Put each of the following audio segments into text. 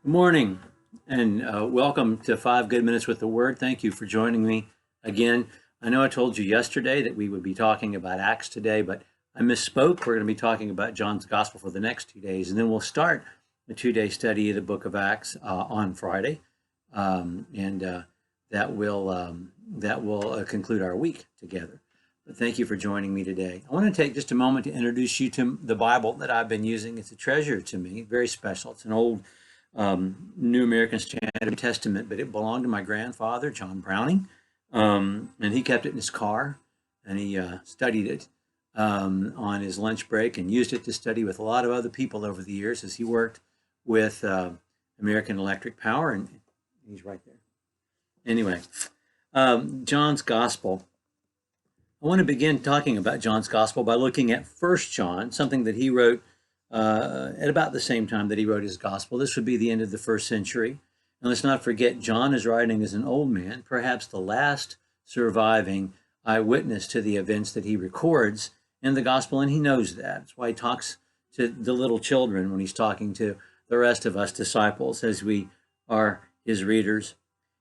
Good morning, and welcome to 5 Good Minutes with the Word. Thank you for joining me again. I know I told you yesterday that we would be talking about Acts today, but I misspoke. We're going to be talking about John's Gospel for the next 2 days, and then we'll start a 2-day study of the book of Acts on Friday, and that will conclude our week together. But thank you for joining me today. I want to take just a moment to introduce you to the Bible that I've been using. It's a treasure to me, very special. It's an old New American Standard Testament, but it belonged to my grandfather, John Browning, and he kept it in his car, and he studied it on his lunch break and used it to study with a lot of other people over the years as he worked with American Electric Power, and he's right there. Anyway, John's Gospel. I want to begin talking about John's Gospel by looking at First John, something that he wrote at about the same time that he wrote his gospel. This would be the end of the first century. And let's not forget, John is writing as an old man, perhaps the last surviving eyewitness to the events that he records in the gospel, and he knows that. That's why he talks to the little children when he's talking to the rest of us disciples as we are his readers.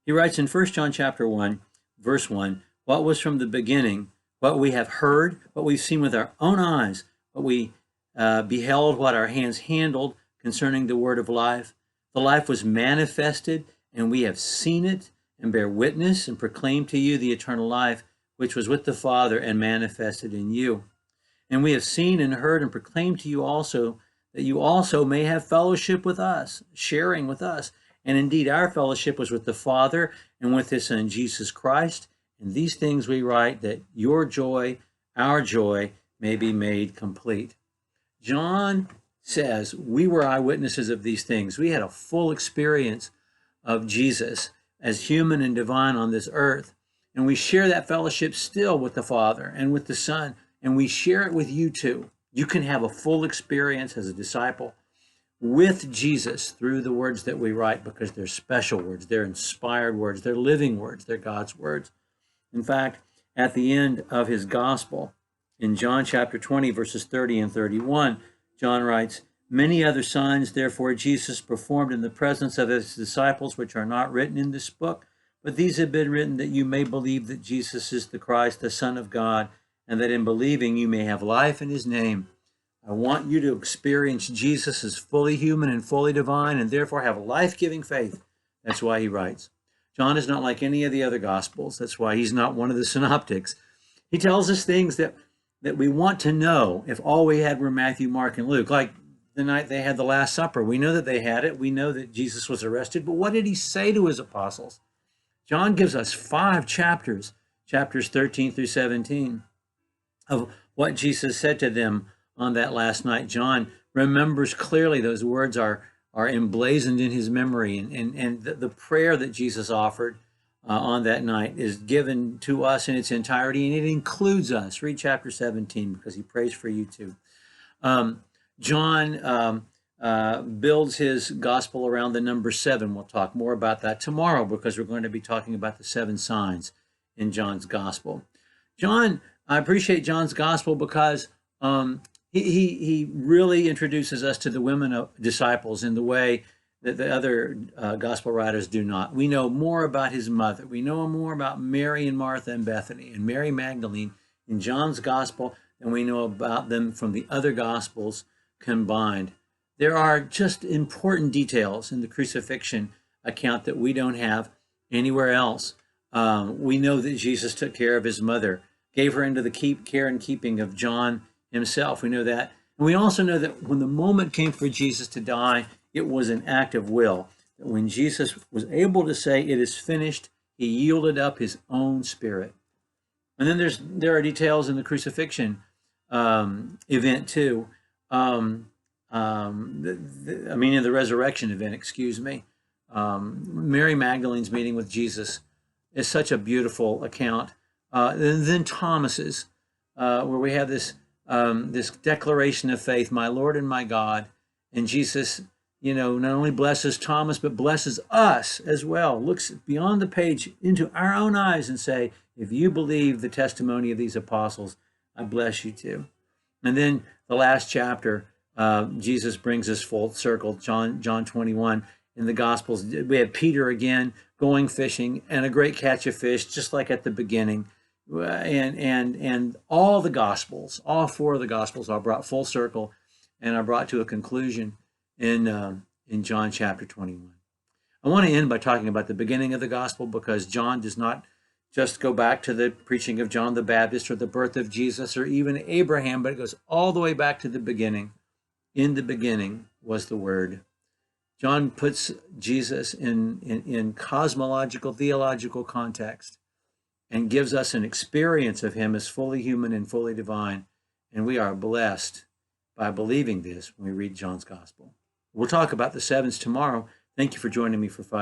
He writes in 1 John chapter 1, verse 1, what was from the beginning, what we have heard, what we've seen with our own eyes, what we beheld, what our hands handled concerning the word of life. The life was manifested, and we have seen it, and bear witness, and proclaim to you the eternal life, which was with the Father and manifested in you. And we have seen and heard and proclaimed to you also, that you also may have fellowship with us, sharing with us. And indeed, our fellowship was with the Father and with his Son, Jesus Christ. And these things we write, that your joy, our joy, may be made complete. John says we were eyewitnesses of these things. We had a full experience of Jesus as human and divine on this earth. And we share that fellowship still with the Father and with the Son. And we share it with you too. You can have a full experience as a disciple with Jesus through the words that we write, because they're special words, they're inspired words, they're living words, they're God's words. In fact, at the end of his gospel, in John chapter 20, verses 30 and 31, John writes, many other signs, therefore, Jesus performed in the presence of his disciples, which are not written in this book, but these have been written that you may believe that Jesus is the Christ, the Son of God, and that in believing you may have life in his name. I want you to experience Jesus as fully human and fully divine, and therefore have life-giving faith. That's why he writes. John is not like any of the other Gospels. That's why he's not one of the synoptics. He tells us things that we want to know if all we had were Matthew, Mark, and Luke. Like the night they had the Last Supper. We know that they had it. We know that Jesus was arrested. But what did he say to his apostles? John gives us 5 chapters, chapters 13 through 17, of what Jesus said to them on that last night. John remembers clearly. Those words are emblazoned in his memory. And the prayer that Jesus offered on that night is given to us in its entirety, and it includes us. Read chapter 17, because he prays for you too. John builds his gospel around the number 7. We'll talk more about that tomorrow, because we're going to be talking about the 7 signs in John's gospel. I appreciate John's gospel because he really introduces us to the women disciples in the way that the other gospel writers do not. We know more about his mother. We know more about Mary and Martha and Bethany and Mary Magdalene in John's gospel than we know about them from the other gospels combined. There are just important details in the crucifixion account that we don't have anywhere else. We know that Jesus took care of his mother, gave her into the care and keeping of John himself. We know that. And we also know that when the moment came for Jesus to die, it was an act of will. That when Jesus was able to say, it is finished, he yielded up his own spirit. And then there are details in the crucifixion event too. In the resurrection event, excuse me. Mary Magdalene's meeting with Jesus is such a beautiful account. And then Thomas's, where we have this declaration of faith, my Lord and my God. And Jesus, not only blesses Thomas, but blesses us as well. Looks beyond the page into our own eyes and say, if you believe the testimony of these apostles, I bless you too. And then the last chapter, Jesus brings us full circle, John 21. in the Gospels. We have Peter again going fishing and a great catch of fish, just like at the beginning. And all the Gospels, all four of the Gospels, are brought full circle and are brought to a conclusion in John chapter 21. I want to end by talking about the beginning of the Gospel, because John does not just go back to the preaching of John the Baptist or the birth of Jesus or even Abraham, but it goes all the way back to the beginning. In the beginning was the Word. John puts Jesus in cosmological, theological context and gives us an experience of him as fully human and fully divine. And we are blessed by believing this when we read John's Gospel. We'll talk about the sevens tomorrow. Thank you for joining me for 5